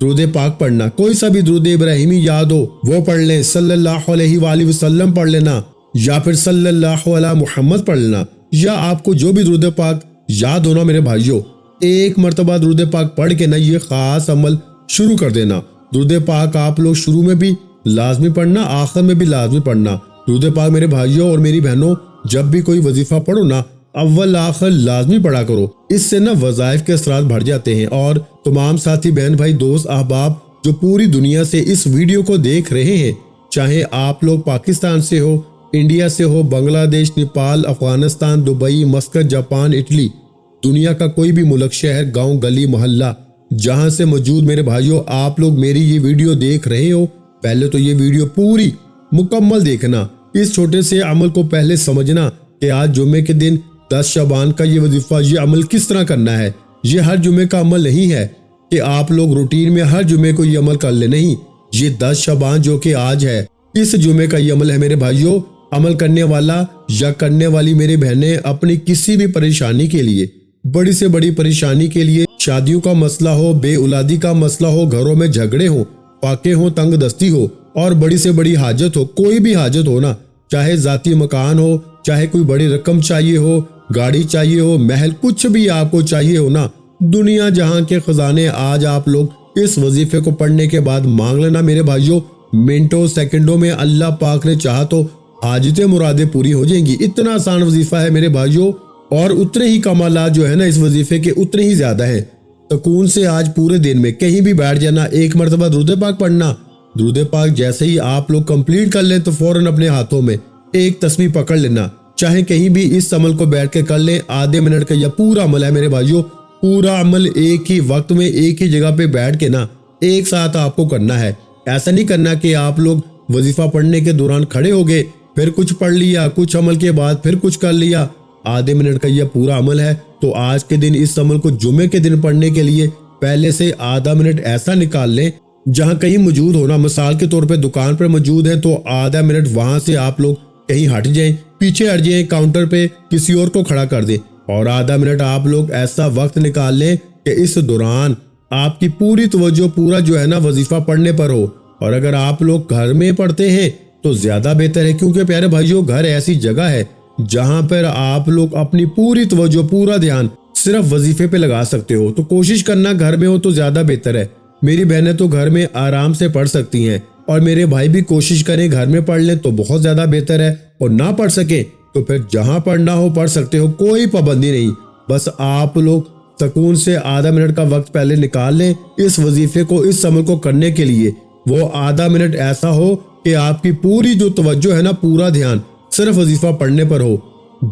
درود پاک پڑھنا، کوئی سا بھی درود ابراہیمی یاد ہو وہ پڑھ لیں، صلی اللہ علیہ وآلہ وسلم پڑھ لینا، یا پھر صلی اللہ علی محمد پڑھ لینا، یا آپ کو جو بھی درود پاک یاد ہونا میرے بھائیوں، ایک مرتبہ درود پاک پڑھ کے نا یہ خاص عمل شروع کر دینا۔ درود پاک آپ لوگ شروع میں بھی لازمی پڑھنا، آخر میں بھی لازمی پڑھنا۔ درود پاک میرے بھائیوں اور میری بہنوں، جب بھی کوئی وظیفہ پڑھو نا اول آخر لازمی پڑھا کرو، اس سے نا وظائف کے اثرات بڑھ جاتے ہیں۔ اور تمام ساتھی بہن بھائی دوست احباب جو پوری دنیا سے اس ویڈیو کو دیکھ رہے ہیں، چاہے آپ لوگ پاکستان سے ہو، انڈیا سے ہو، بنگلہ دیش، Nepal, Afghanistan, Dubai, Muscat, Japan, Italy, دنیا کا کوئی بھی ملک، شہر، گاؤں، گلی، محلہ جہاں سے موجود میرے بھائیوں آپ لوگ میری یہ ویڈیو دیکھ رہے ہو، پہلے تو یہ ویڈیو پوری مکمل دیکھنا، اس چھوٹے سے عمل کو پہلے سمجھنا کہ آج جمعے کے دن 10 شعبان کا یہ وظیفہ، یہ عمل کس طرح کرنا ہے۔ یہ ہر جمعے کا عمل نہیں ہے کہ آپ لوگ روٹین میں ہر جمعے کو یہ عمل کر لیں، نہیں، یہ 10 شعبان جو کہ آج ہے اس جمعے کا یہ عمل ہے میرے بھائیوں۔ عمل کرنے والا یا کرنے والی میری بہنیں اپنی کسی بھی پریشانی کے لیے، بڑی سے بڑی پریشانی کے لیے، شادیوں کا مسئلہ ہو، بے اولادی کا مسئلہ ہو، گھروں میں جھگڑے ہوں، فاقے ہوں، تنگ دستی ہو، اور بڑی سے بڑی حاجت ہو، کوئی بھی حاجت ہو نا، چاہے ذاتی مکان ہو، چاہے کوئی بڑی رقم چاہیے ہو، گاڑی چاہیے ہو، محل، کچھ بھی آپ کو چاہیے ہو نا، دنیا جہاں کے خزانے آج آپ لوگ اس وظیفے کو پڑھنے کے بعد مانگ لینا میرے بھائیوں، منٹوں سیکنڈوں میں اللہ پاک نے چاہا تو حاجتیں مرادیں پوری ہو جائیں گی۔ اتنا آسان وظیفہ ہے میرے بھائیوں، اور اتنے ہی کمالات جو ہے نا اس وظیفے کے اتنے ہی زیادہ ہیں۔ سکون سے آج پورے دن میں کہیں بھی بیٹھ جانا، ایک مرتبہ درود پاک پڑھنا، درود پاک جیسے ہی آپ لوگ کمپلیٹ کر لیں تو فوراً اپنے ہاتھوں میں ایک تسبیح پکڑ لینا، چاہے کہیں بھی اس عمل کو بیٹھ کے کر لیں، آدھے منٹ کا یہ پورا عمل ہے میرے بھائیوں، پورا عمل ایک ہی وقت میں ایک ہی جگہ پہ بیٹھ کے نا ایک ساتھ آپ کو کرنا ہے۔ ایسا نہیں کرنا کہ آپ لوگ وظیفہ پڑھنے کے دوران کھڑے ہو گئے، پھر کچھ پڑھ لیا، کچھ عمل کے بعد پھر کچھ کر لیا۔ آدھے منٹ کا یہ پورا عمل ہے، تو آج کے دن اس عمل کو جمعے کے دن پڑھنے کے لیے پہلے سے آدھا منٹ ایسا نکال لیں جہاں کہیں موجود ہونا، مثال کے طور پہ دکان پر موجود ہے تو آدھا منٹ وہاں سے آپ لوگ کہیں ہٹ جائیں، پیچھے ہٹ جائیں، کاؤنٹر پہ کسی اور کو کھڑا کر دیں، اور آدھا منٹ آپ لوگ ایسا وقت نکال لیں کہ اس دوران آپ کی پوری توجہ پورا جو ہے نا وظیفہ پڑھنے پر ہو۔ اور اگر آپ لوگ گھر میں پڑھتے ہیں تو زیادہ بہتر ہے، کیونکہ پیارے بھائیوں گھر ایسی جگہ ہے جہاں پر آپ لوگ اپنی پوری توجہ، پورا دھیان صرف وظیفے پہ لگا سکتے ہو، تو کوشش کرنا گھر میں ہو تو زیادہ بہتر ہے۔ میری بہنیں تو گھر میں آرام سے پڑھ سکتی ہیں، اور میرے بھائی بھی کوشش کریں گھر میں پڑھ لیں تو بہت زیادہ بہتر ہے، اور نہ پڑھ سکیں تو پھر جہاں پڑھنا ہو پڑھ سکتے ہو، کوئی پابندی نہیں۔ بس آپ لوگ سکون سے آدھا منٹ کا وقت پہلے نکال لیں اس وظیفے کو، اس عمل کو کرنے کے لیے۔ وہ آدھا منٹ ایسا ہو کہ آپ کی پوری جو توجہ ہے نا، پورا دھیان صرف وظیفہ پڑھنے پر ہو۔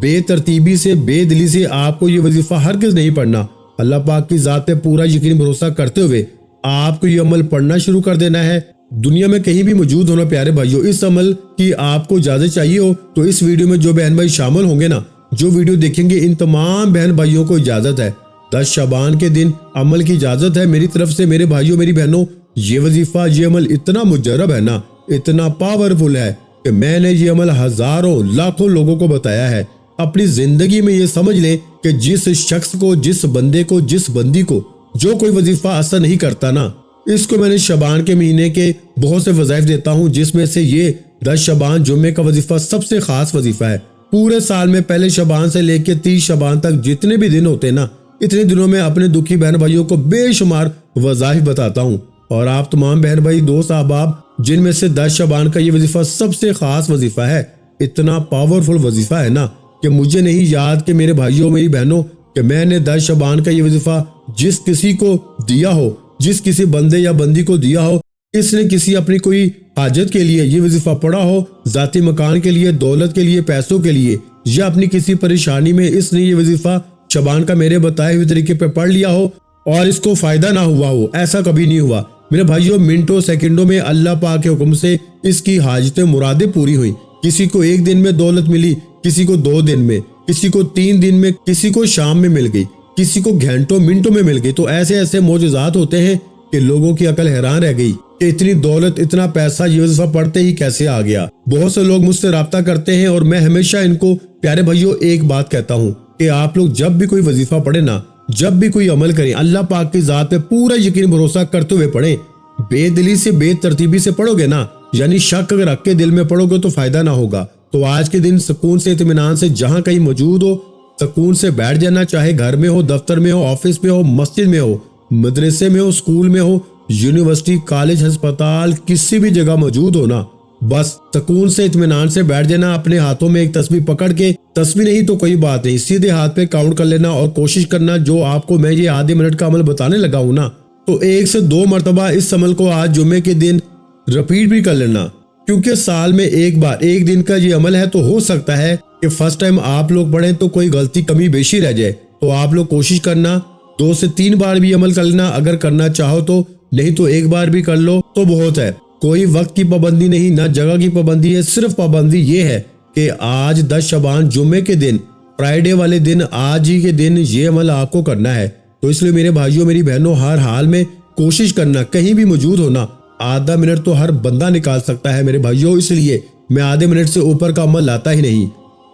بے ترتیبی سے، بے دلی سے آپ کو یہ وظیفہ ہرگز نہیں پڑھنا۔ اللہ پاک کی ذات پہ پورا یقین بھروسہ کرتے ہوئے آپ کو یہ عمل پڑھنا شروع کر دینا ہے۔ دنیا میں کہیں بھی موجود ہونا پیارے بھائیوں، اس عمل کی آپ کو اجازت چاہیے ہو تو اس ویڈیو میں جو بہن بھائی شامل ہوں گے نا، جو ویڈیو دیکھیں گے، ان تمام بہن بھائیوں کو اجازت ہے، 10 شعبان کے دن عمل کی اجازت ہے میری طرف سے۔ میرے بھائیوں، میری بہنوں، یہ وظیفہ، یہ عمل اتنا مجرب ہے نا، اتنا پاورفل ہے کہ میں نے یہ عمل ہزاروں لاکھوں لوگوں کو بتایا ہے۔ اپنی زندگی میں یہ سمجھ لیں کہ جس شخص کو، جس بندے کو، جس بندی کو جو کوئی وظیفہ اثر نہیں کرتا نا، اس کو میں نے شعبان کے مہینے کے بہت سے وظائف دیتا ہوں، جس میں سے یہ 10 شعبان جمعے کا وظیفہ سب سے خاص وظیفہ ہے۔ پورے سال میں پہلے شعبان سے لے کے 30 شعبان تک جتنے بھی دن ہوتے ہیں نا، اتنے دنوں میں اپنے دکھی بہن بھائیوں کو بے شمار وظائف بتاتا ہوں، اور آپ تمام بہن بھائی دوست احباب جن میں سے 10 شعبان کا یہ وظیفہ سب سے خاص وظیفہ ہے، اتنا پاورفل وظیفہ ہے نا کہ مجھے نہیں یاد کہ میرے بھائیوں، میری بہنوں، کہ میں نے 10 شعبان کا یہ وظیفہ جس کسی کو دیا ہو، جس کسی بندے یا بندی کو دیا ہو، اس نے کسی اپنی کوئی حاجت کے لیے یہ وظیفہ پڑھا ہو، ذاتی مکان کے لیے، دولت کے لیے، پیسوں کے لیے، یا اپنی کسی پریشانی میں اس نے یہ وظیفہ شعبان کا میرے بتائے ہوئے طریقے پہ پڑھ لیا ہو اور اس کو فائدہ نہ ہوا ہو، ایسا کبھی نہیں ہوا میرے بھائیوں۔ منٹوں سیکنڈوں میں اللہ پاک کے حکم سے اس کی حاجتیں مرادیں پوری ہوئی۔ کسی کو 1 دن میں دولت ملی، کسی کو 2 دن میں، کسی کو 3 دن میں، کسی کو شام میں مل گئی، کسی کو گھنٹوں منٹوں میں مل گئی۔ تو ایسے ایسے معجزات ہوتے ہیں کہ لوگوں کی عقل حیران رہ گئی کہ اتنی دولت، اتنا پیسہ یہ وظیفہ پڑھتے ہی کیسے آ گیا۔ بہت سے لوگ مجھ سے رابطہ کرتے ہیں، اور میں ہمیشہ ان کو پیارے بھائیوں ایک بات کہتا ہوں کہ آپ لوگ جب بھی کوئی وظیفہ پڑھے نا، جب بھی کوئی عمل کریں اللہ پاک کی ذات پہ پورا یقین بھروسہ کرتے ہوئے پڑھیں. بے دلی سے بے ترتیبی سے پڑھو گے نا، یعنی شک اگر رکھ کے دل میں پڑھو گے تو فائدہ نہ ہوگا. تو آج کے دن سکون سے اطمینان سے جہاں کہیں موجود ہو سکون سے بیٹھ جانا، چاہے گھر میں ہو، دفتر میں ہو، آفس میں ہو، مسجد میں ہو، مدرسے میں ہو، اسکول میں ہو، یونیورسٹی، کالج، ہسپتال، کسی بھی جگہ موجود ہو نا، بس سکون سے اطمینان سے بیٹھ جانا. اپنے ہاتھوں میں ایک تسبیح پکڑ کے، تسبیح نہیں تو کوئی بات نہیں، سیدھے ہاتھ پہ کاؤنٹ کر لینا اور کوشش کرنا جو آپ کو میں یہ آدھے منٹ کا عمل بتانے لگا ہوں نا، تو 1 سے 2 مرتبہ اس عمل کو آج جمعے کے دن رپیٹ بھی کر لینا. کیونکہ سال میں ایک بار ایک دن کا یہ عمل ہے، تو ہو سکتا ہے کہ فرسٹ ٹائم آپ لوگ پڑھیں تو کوئی غلطی کمی بیشی رہ جائے. تو آپ لوگ کوشش کرنا 2 سے 3 بار بھی عمل کر لینا اگر کرنا چاہو تو، نہیں تو ایک بار بھی کر لو تو بہت ہے. کوئی وقت کی پابندی نہیں، نہ جگہ کی پابندی ہے، صرف پابندی یہ ہے کہ آج 10 شعبان جمعے کے دن، فرائیڈے والے دن، آج ہی کے دن یہ عمل آپ کو کرنا ہے. تو اس لیے میرے بھائیوں میری بہنوں ہر حال میں کوشش کرنا، کہیں بھی موجود ہونا. آدھا منٹ تو ہر بندہ نکال سکتا ہے میرے بھائیوں، اس لیے میں آدھے منٹ سے اوپر کا عمل لاتا ہی نہیں.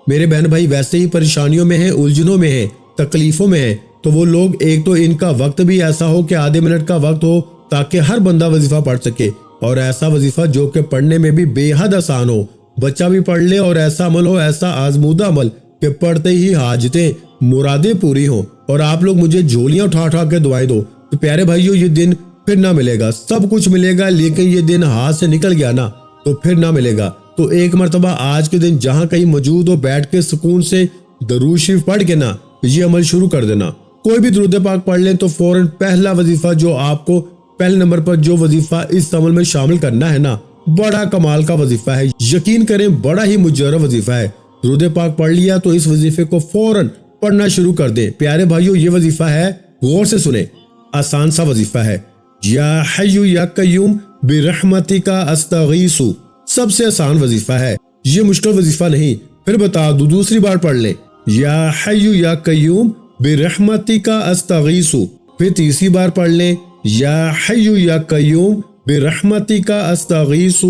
میرے بہن بھائی ویسے ہی پریشانیوں میں ہیں، الجھنوں میں ہیں، تکلیفوں میں ہیں، تو وہ لوگ ایک تو ان کا وقت بھی ایسا ہو کہ آدھے منٹ کا وقت ہو تاکہ ہر بندہ وظیفہ پڑھ سکے، اور ایسا وظیفہ جو کہ پڑھنے میں بھی بے حد آسان ہو، بچہ بھی پڑھ لے، اور ایسا عمل ہو، ایسا آزمودہ عمل کہ پڑھتے ہی حاجتیں مرادیں پوری ہوں اور آپ لوگ مجھے جھولیاں اٹھا اٹھا کے دعائیں دو. تو پیارے بھائیوں یہ دن پھر نہ ملے گا، سب کچھ ملے گا لیکن یہ دن ہاتھ سے نکل گیا نا تو پھر نہ ملے گا. تو ایک مرتبہ آج کے دن جہاں کہیں موجود ہو بیٹھ کے سکون سے درود شریف پڑھ کے نا یہ عمل شروع کر دینا. کوئی بھی درود پاک پڑھ لیں تو فوراً پہلا وظیفہ جو آپ کو پہلے نمبر پر جو وظیفہ اس عمل میں شامل کرنا ہے نا، بڑا کمال کا وظیفہ ہے، یقین کریں بڑا ہی مجرب وظیفہ ہے. درود پاک پڑھ لیا تو اس وظیفے کو فوراً پڑھنا شروع کر دیں. پیارے بھائیوں یہ وظیفہ ہے، غور سے سنیں، آسان سا وظیفہ ہے. یا حی یا قیوم برحمتک استغیث، سب سے آسان وظیفہ ہے، یہ مشکل وظیفہ نہیں. پھر بتا دوں دوسری بار پڑھ لیں، یا حی یا قیوم برحمتک استغیث. پھر تیسری بار پڑھ لیں، یا حی یا قیوم برحمتک استغیث.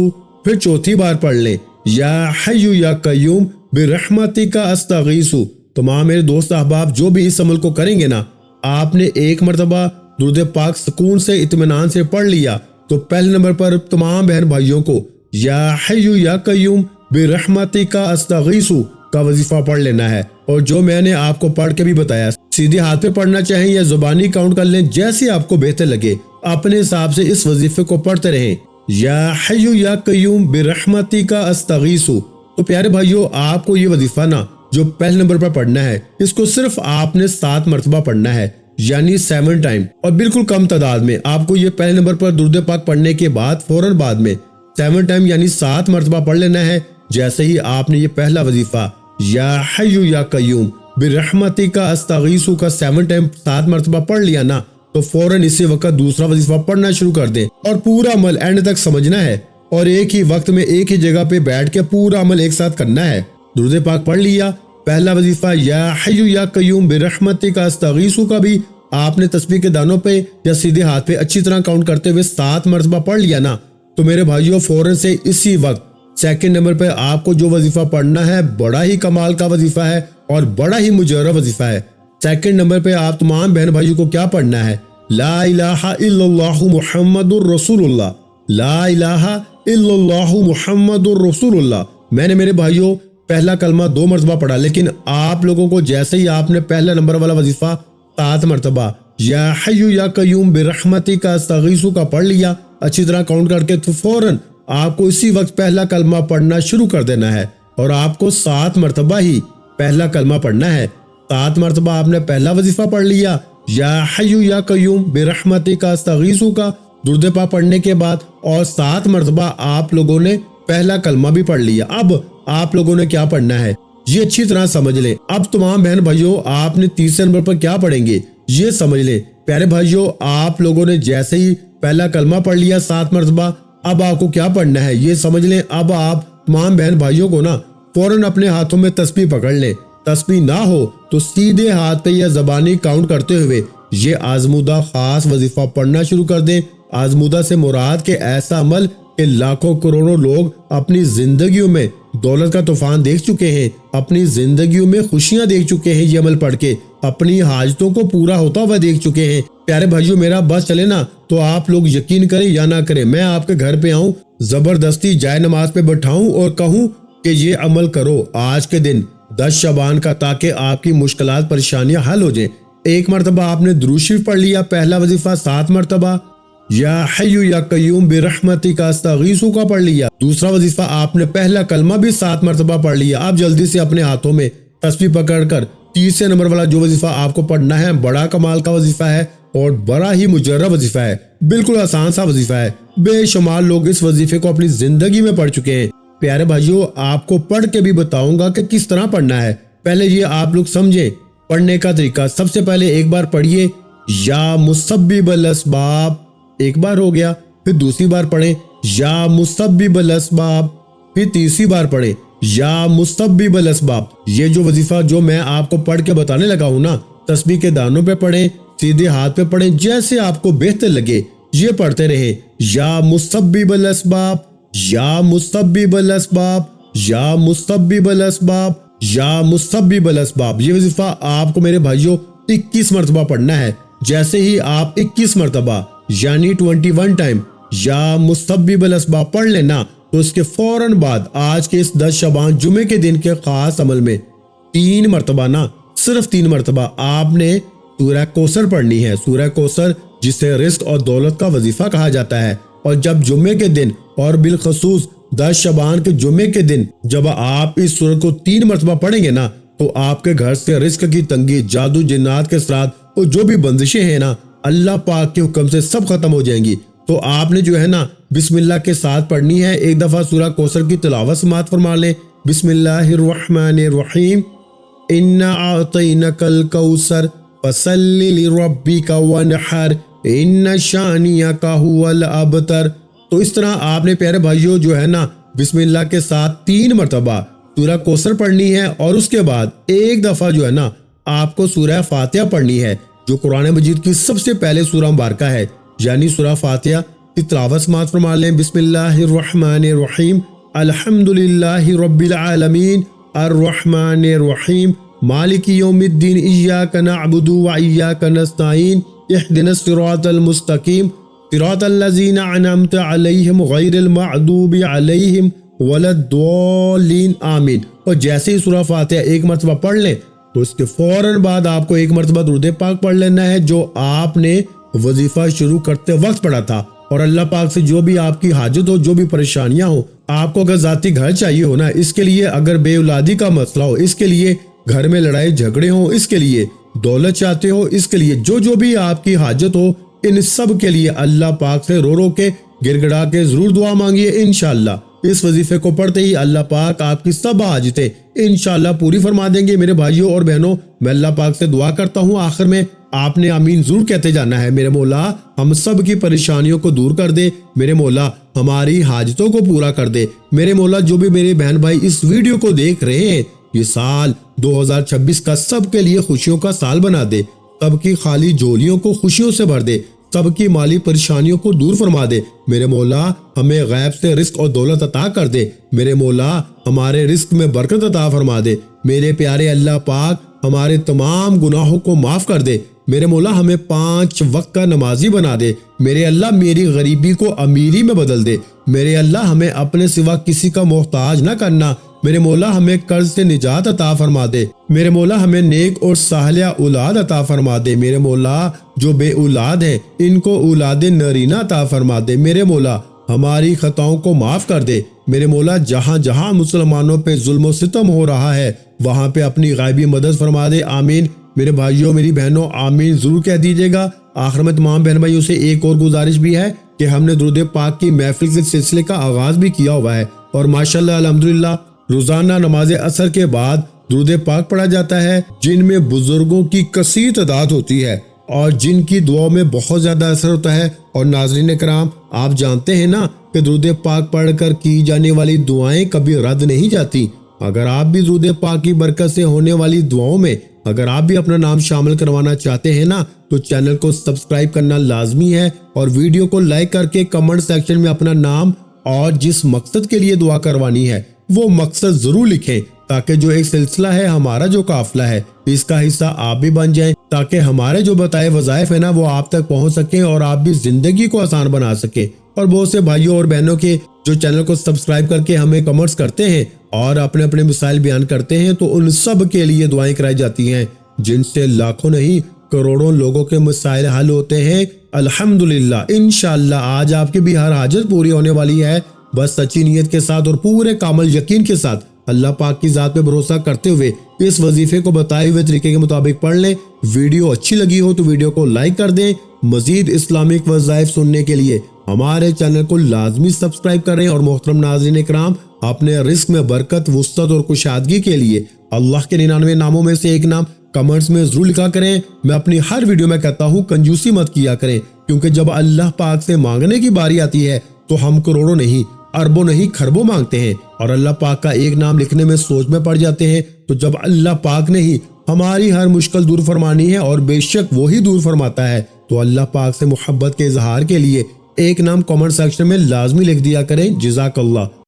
پھر چوتھی بار پڑھ لیں، یا حی یا قیوم برحمتک استغیث. تمام میرے دوست احباب جو بھی اس عمل کو کریں گے نا، آپ نے ایک مرتبہ درود پاک سکون سے اطمینان سے پڑھ لیا تو پہلے نمبر پر تمام بہن بھائیوں کو یا حی یا قیوم برحمتک استغیث کا وظیفہ پڑھ لینا ہے. اور جو میں نے آپ کو پڑھ کے بھی بتایا، سیدھے ہاتھ پہ پڑھنا چاہیں یا زبانی کاؤنٹ کر لیں، جیسے آپ کو بہتر لگے اپنے حساب سے اس وظیفے کو پڑھتے رہیں. یا حی یا قیوم برحمتک استغیث. تو پیارے بھائیوں آپ کو یہ وظیفہ نا جو پہلے نمبر پر پڑھنا ہے، اس کو صرف آپ نے 7 مرتبہ پڑھنا ہے، یعنی 7 ٹائم، اور بالکل کم تعداد میں. آپ کو یہ پہلے نمبر پر درود پاک پڑھنے کے بعد فوراً بعد میں 7 ٹائم یعنی 7 مرتبہ پڑھ لینا ہے. جیسے ہی آپ نے یہ پہلا وظیفہ یا حی یا قیوم برحمتک استغیث کا 7 ٹائم 7 مرتبہ پڑھ لیا نا تو فوراً اسی وقت دوسرا وظیفہ پڑھنا شروع کر دیں اور پورا عمل اینڈ تک سمجھنا ہے، اور ایک ہی وقت میں ایک ہی جگہ پہ بیٹھ کے پورا عمل ایک ساتھ کرنا ہے. درود پاک پڑھ لیا، پہلا وظیفہ یا حی یا قیوم برحمتک استغیث کا بھی آپ نے تسبیح کے دانوں پہ یا سیدھے ہاتھ پہ اچھی طرح کاؤنٹ کرتے ہوئے 7 مرتبہ پڑھ لیا نا تو میرے بھائیوں فوراً سے اسی وقت سیکنڈ نمبر پہ آپ کو جو وظیفہ پڑھنا ہے بڑا ہی کمال کا وظیفہ ہے اور بڑا ہی مجرب وظیفہ ہے. سیکنڈ نمبر پہ آپ تمام بہن بھائیوں کو کیا پڑھنا ہے؟ لا الہ الا اللہ محمد الرسول اللہ، لا الہ الا اللہ محمد الرسول اللہ. میں نے میرے بھائیوں پہلا کلمہ 2 مرتبہ پڑھا، لیکن آپ لوگوں کو جیسے ہی آپ نے پہلا نمبر والا وظیفہ 7 مرتبہ یا حی یا قیوم برحمتک استغیث کا پڑھ لیا اچھی طرح کاؤنٹ کر کے، تو فوراً آپ کو اسی وقت پہلا کلمہ پڑھنا شروع کر دینا ہے اور آپ کو 7 مرتبہ ہی پہلا کلمہ پڑھنا ہے. 7 مرتبہ آپ نے پہلا وظیفہ پڑھ لیا یا حی یا قیوم برحمتک استغیث کا درود پاک پڑھنے کے بعد، اور 7 مرتبہ آپ لوگوں نے پہلا کلمہ بھی پڑھ لیا. اب آپ لوگوں نے کیا پڑھنا ہے یہ اچھی طرح سمجھ لیں. اب تمام بہن بھائیوں آپ نے تیسرے نمبر پر کیا پڑھیں گے یہ سمجھ لیں. پیارے بھائیوں آپ لوگوں نے جیسے ہی پہلا کلمہ پڑھ لیا 7 مرتبہ، اب آپ کو کیا پڑھنا ہے یہ سمجھ لیں. اب آپ تمام بہن بھائیوں کو نا فوراً اپنے ہاتھوں میں تسبیح پکڑ لیں. تسبیح نہ ہو تو سیدھے ہاتھ پہ یا زبانی کاؤنٹ کرتے ہوئے یہ آزمودہ خاص وظیفہ پڑھنا شروع کر دیں. آزمودہ سے مراد کہ ایسا عمل کہ لاکھوں کروڑوں لوگ اپنی زندگیوں میں دولت کا طوفان دیکھ چکے ہیں، اپنی زندگیوں میں خوشیاں دیکھ چکے ہیں یہ عمل پڑھ کے. اپنی حاجتوں کو پورا ہوتا ہوا دیکھ چکے ہیں۔ پیارے بھائیوں، میرا بس چلے نا تو آپ لوگ یقین کریں یا نہ کریں، میں آپ کے گھر پہ آؤں، زبردستی جائے نماز پہ بٹھاؤں اور کہوں کہ یہ عمل کرو آج کے دن 10 شعبان کا، تاکہ آپ کی مشکلات پریشانیاں حل ہو جائیں۔ ایک مرتبہ آپ نے درود شریف پڑھ لیا، پہلا وظیفہ 7 مرتبہ یا حی یا قیوم برحمتک استغیث کا پڑھ لیا، دوسرا وظیفہ آپ نے پہلا کلمہ بھی 7 مرتبہ پڑھ لیا۔ آپ جلدی سے اپنے ہاتھوں میں تسبیح پکڑ کر تیسرے نمبر والا جو وظیفہ آپ کو پڑھنا ہے، بڑا کمال کا وظیفہ ہے اور بڑا ہی مجرب وظیفہ ہے، بالکل آسان سا وظیفہ ہے، بے شمار لوگ اس وظیفے کو اپنی زندگی میں پڑھ چکے ہیں۔ پیارے بھائیوں، آپ کو پڑھ کے بھی بتاؤں گا کہ کس طرح پڑھنا ہے۔ پہلے یہ آپ لوگ سمجھیں پڑھنے کا طریقہ۔ سب سے پہلے ایک بار پڑھیے یا مسبب الاسباب، ایک بار ہو گیا، پھر دوسری بار پڑھیں یا مسبب الاسباب، پھر تیسری بار پڑھیں یا مسبب الاسباب۔ یہ جو وظیفہ جو میں آپ کو پڑھ کے بتانے لگا ہوں نا، تسبیح کے دانوں پہ پڑھیں، سیدھے ہاتھ پہ پڑھیں، جیسے آپ کو بہتر لگے یہ پڑھتے رہیں، یا مسبب الاسباب یا مسبب الاسباب یا مسبب الاسباب یا مسبب الاسباب۔ یہ وظیفہ آپ کو میرے بھائیوں 21 مرتبہ پڑھنا ہے۔ جیسے ہی آپ 21 مرتبہ یعنی 21 ٹائم یا مسبب الاسباب پڑھ لینا، تو اس کے فوراً بعد آج کے اس 10 شعبان جمعے کے دن کے خاص عمل میں 3 مرتبہ نا، صرف 3 مرتبہ آپ نے سورہ کوثر پڑھنی ہے۔ سورہ کوثر جسے رزق اور دولت کا وظیفہ کہا جاتا ہے، اور جب جمعے کے دن اور بالخصوص 10 شعبان کے جمعے کے دن جب آپ اس سورت کو 3 مرتبہ پڑھیں گے نا، تو آپ کے گھر سے رزق کی تنگی، جادو جنات کے اثرات اور جو بھی بندشیں ہیں نا، اللہ پاک کے حکم سے سب ختم ہو جائیں گی۔ تو آپ نے جو ہے نا بسم اللہ کے ساتھ پڑھنی ہے۔ ایک دفعہ سورہ کوثر کی تلاوت سماعت فرما لیں۔ بسم اللہ الرحمن الرحیم، انا اعطینک الکوثر فصل لربک وانحر ان شانئک هو الابتر۔ تو اس طرح آپ نے پیارے بھائیوں جو ہے نا بسم اللہ کے ساتھ 3 مرتبہ سورہ کوثر پڑھنی ہے، اور اس کے بعد ایک دفعہ جو ہے نا آپ کو سورہ فاتحہ پڑھنی ہے، جو قرآن مجید کی سب سے پہلے سورہ مبارکہ ہے، یعنی سورہ فاتحہ کی تلاوت سماعت فرما لیں۔ بسم اللہ الرحمن الرحیم، الحمدللہ رب العالمین، الرحمن الرحیم، مالک یوم الدین، ایاک نعبد و ایاک نستعین، اہدنا الصراط المستقیم، صراط الذین انعمت علیہم غیر المغضوب علیہم ولا الضالین، آمین۔ اور جیسے ہی سورہ فاتحہ ایک مرتبہ پڑھ لیں، تو اس کے فوراً بعد آپ کو ایک مرتبہ درود پاک پڑھ لینا ہے، جو آپ نے وظیفہ شروع کرتے وقت پڑھا تھا۔ اور اللہ پاک سے جو بھی آپ کی حاجت ہو، جو بھی پریشانیاں ہو، آپ کو اگر ذاتی گھر چاہیے ہو نا، اس کے لیے اگر بے اولادی کا مسئلہ ہو، اس کے لیے گھر میں لڑائی جھگڑے ہوں، اس کے لیے دولت چاہتے ہو، اس کے لیے جو بھی آپ کی حاجت ہو، ان سب کے لیے اللہ پاک سے رو رو کے گر گڑا کے ضرور دعا مانگیے۔ انشاءاللہ اس وظیفے کو پڑھتے ہی اللہ پاک آپ کی سب حاجتیں انشاءاللہ پوری فرما دیں گے۔ میرے بھائیوں اور بہنوں، میں اللہ پاک سے دعا کرتا ہوں آخر میں آپ نے آمین ضرور کہتے جانا ہے۔ میرے مولا ہم سب کی پریشانیوں کو دور کر دے، میرے مولا ہماری حاجتوں کو پورا کر دے، میرے مولا جو بھی میرے بہن بھائی اس ویڈیو کو دیکھ رہے ہیں، یہ سال 2026 کا سب کے لیے خوشیوں کا سال بنا دے، سب کی خالی جھولیوں کو خوشیوں سے بھر دے، سب کی مالی پریشانیوں کو دور فرما دے۔ میرے مولا ہمیں غیب سے رزق اور دولت عطا کر دے، میرے مولا ہمارے رزق میں برکت عطا فرما دے، میرے پیارے اللہ پاک ہمارے تمام گناہوں کو معاف کر دے، میرے مولا ہمیں 5 وقت کا نمازی بنا دے، میرے اللہ میری غریبی کو امیری میں بدل دے، میرے اللہ ہمیں اپنے سوا کسی کا محتاج نہ کرنا، میرے مولا ہمیں قرض سے نجات عطا فرما دے، میرے مولا ہمیں نیک اور صالحہ اولاد عطا فرما دے، میرے مولا جو بے اولاد ہیں ان کو اولاد نرینہ عطا فرما دے، میرے مولا ہماری خطاؤں کو معاف کر دے، میرے مولا جہاں جہاں مسلمانوں پہ ظلم و ستم ہو رہا ہے وہاں پہ اپنی غائبی مدد فرما دے، آمین۔ میرے بھائیوں میری بہنوں آمین ضرور کہہ دیجیے گا۔ آخر میں تمام بہن بھائیوں سے ایک اور گزارش بھی ہے کہ ہم نے درود پاک کی محفل کے سلسلے کا آغاز بھی کیا ہوا ہے، اور ماشاءاللہ الحمدللہ روزانہ نماز عصر کے بعد درود پاک پڑھا جاتا ہے، جن میں بزرگوں کی کثیر تعداد ہوتی ہے اور جن کی دعاؤں میں بہت زیادہ اثر ہوتا ہے۔ اور ناظرین کرام، آپ جانتے ہیں نا کہ درود پاک پڑھ کر کی جانے والی دعائیں کبھی رد نہیں جاتی۔ اگر آپ بھی درود پاک کی برکت سے ہونے والی دعاؤں میں اگر آپ بھی اپنا نام شامل کروانا چاہتے ہیں نا، تو چینل کو سبسکرائب کرنا لازمی ہے، اور ویڈیو کو لائک کر کے کمنٹ سیکشن میں اپنا نام اور جس مقصد کے لیے دعا کروانی ہے وہ مقصد ضرور لکھیں، تاکہ جو ایک سلسلہ ہے ہمارا جو قافلہ ہے اس کا حصہ آپ بھی بن جائیں، تاکہ ہمارے جو بتائے وظائف ہے نا وہ آپ تک پہنچ سکیں اور آپ بھی زندگی کو آسان بنا سکیں۔ اور بہت سے بھائیوں اور بہنوں کے جو چینل کو سبسکرائب کر کے ہمیں کمنٹس کرتے ہیں اور اپنے اپنے مسائل بیان کرتے ہیں، تو ان سب کے لیے دعائیں کرائی جاتی ہیں، جن سے لاکھوں نہیں کروڑوں لوگوں کے مسائل حل ہوتے ہیں الحمدللہ۔ انشاءاللہ آج آپ کی بھی ہر حاجت پوری ہونے والی ہے، بس سچی نیت کے ساتھ اور پورے کامل یقین کے ساتھ اللہ پاک کی ذات پہ بھروسہ کرتے ہوئے اس وظیفے کو بتائے ہوئے طریقے کے مطابق پڑھ لیں۔ ویڈیو اچھی لگی ہو تو ویڈیو کو لائک کر دیں۔ مزید اسلامک وظائف سننے کے لیے ہمارے چینل کو لازمی سبسکرائب کریں، اور محترم ناظرین اکرام اپنے رزق میں برکت، وسعت اور کشادگی کے لیے اللہ کے 99 ناموں میں سے ایک نام کمنٹس میں ضرور لکھا کریں۔ میں اپنی ہر ویڈیو میں کہتا ہوں کنجوسی مت کیا کریں، کیونکہ جب اللہ پاک سے مانگنے کی باری آتی ہے تو ہم کروڑوں نہیں، اربوں نہیں، کھربوں مانگتے ہیں، اور اللہ پاک کا ایک نام لکھنے میں سوچ میں پڑ جاتے ہیں۔ تو جب اللہ پاک نے ہی ہماری ہر مشکل دور فرمانی ہے، اور بے شک وہی دور فرماتا ہے، تو اللہ پاک سے محبت کے اظہار کے لیے ایک نام کمنٹ سیکشن میں لازمی لکھ دیا کریں۔ جزاک اللہ۔